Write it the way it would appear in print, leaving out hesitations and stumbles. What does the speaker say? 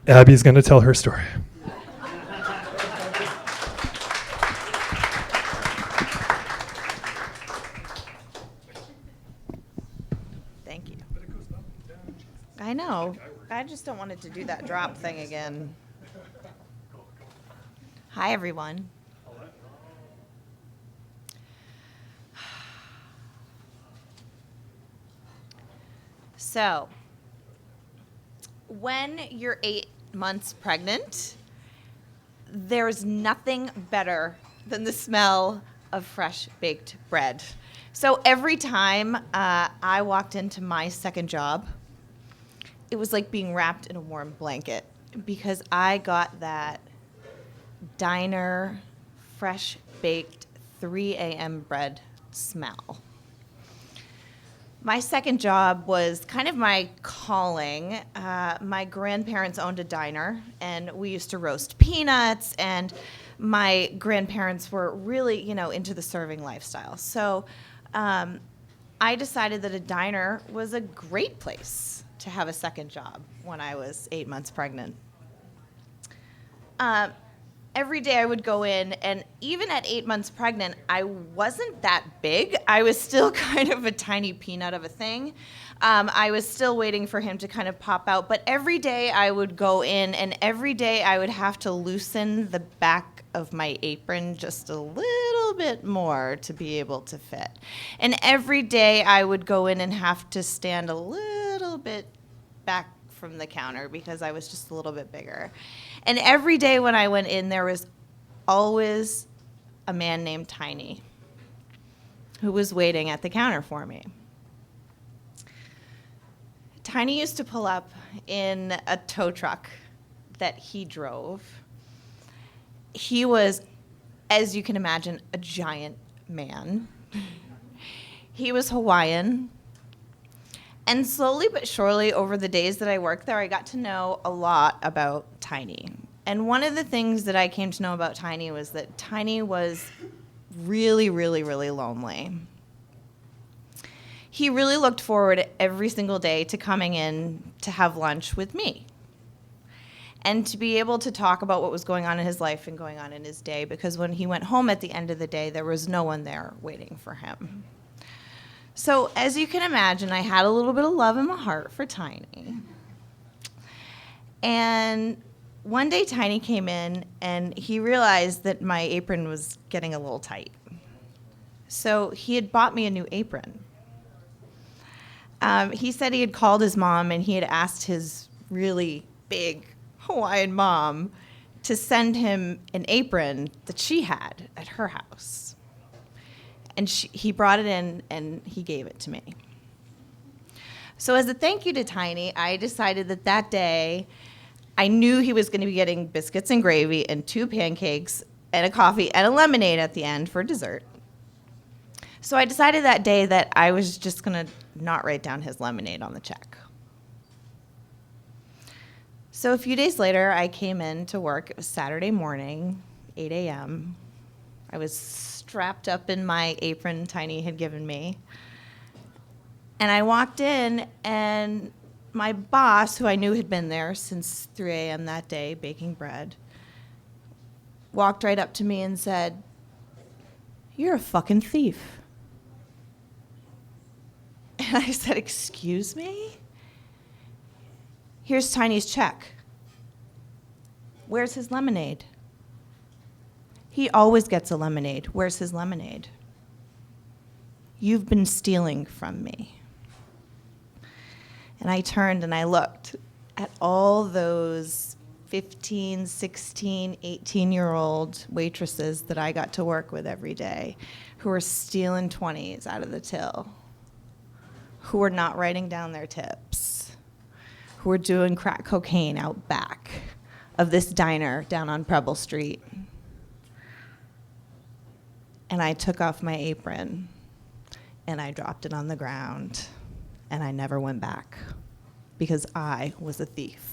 Abbie's going to tell her story. Thank you. I know. I just don't want it to do that drop thing again. Hi, everyone. So, when you're 8 months pregnant, there's nothing better than the smell of fresh baked bread. So every time I walked into my second job, it was like being wrapped in a warm blanket because I got that diner fresh baked 3 a.m. bread smell. My second job was kind of my calling. My grandparents owned a diner, and we used to roast peanuts, and my grandparents were really, into the serving lifestyle. So I decided that a diner was a great place to have a second job when I was 8 months pregnant. Every day I would go in, and even at 8 months pregnant, I wasn't that big. I was still kind of a tiny peanut of a thing. I was still waiting for him to kind of pop out. But every day I would go in, and every day I would have to loosen the back of my apron just a little bit more to be able to fit. And every day I would go in and have to stand a little bit back from the counter because I was just a little bit bigger. And every day when I went in, there was always a man named Tiny who was waiting at the counter for me. Tiny used to pull up in a tow truck that he drove. He was, as you can imagine, a giant man. He was Hawaiian. And slowly but surely, over the days that I worked there, I got to know a lot about Tiny. And one of the things that I came to know about Tiny was that Tiny was really, really, really lonely. He really looked forward every single day to coming in to have lunch with me and to be able to talk about what was going on in his life and going on in his day, because when he went home at the end of the day, there was no one there waiting for him. So as you can imagine, I had a little bit of love in my heart for Tiny. And one day Tiny came in and he realized that my apron was getting a little tight. So he had bought me a new apron. He said he had called his mom and he had asked his really big Hawaiian mom to send him an apron that she had at her house. And he brought it in and he gave it to me. So as a thank you to Tiny, I decided that day I knew he was going to be getting biscuits and gravy and 2 pancakes and a coffee and a lemonade at the end for dessert. So I decided that day that I was just going to not write down his lemonade on the check. So a few days later, I came in to work. It was Saturday morning, 8 a.m. I was strapped up in my apron Tiny had given me. And I walked in, and my boss, who I knew had been there since 3 a.m. that day baking bread, walked right up to me and said, "You're a fucking thief." And I said, "Excuse me?" "Here's Tiny's check." "Where's his lemonade?" "He always gets a lemonade. Where's his lemonade?" "You've been stealing from me." And I turned and I looked at all those 15, 16, 18-year-old waitresses that I got to work with every day who were stealing 20s out of the till, who were not writing down their tips, who were doing crack cocaine out back of this diner down on Preble Street. And I took off my apron, and I dropped it on the ground, and I never went back, because I was a thief.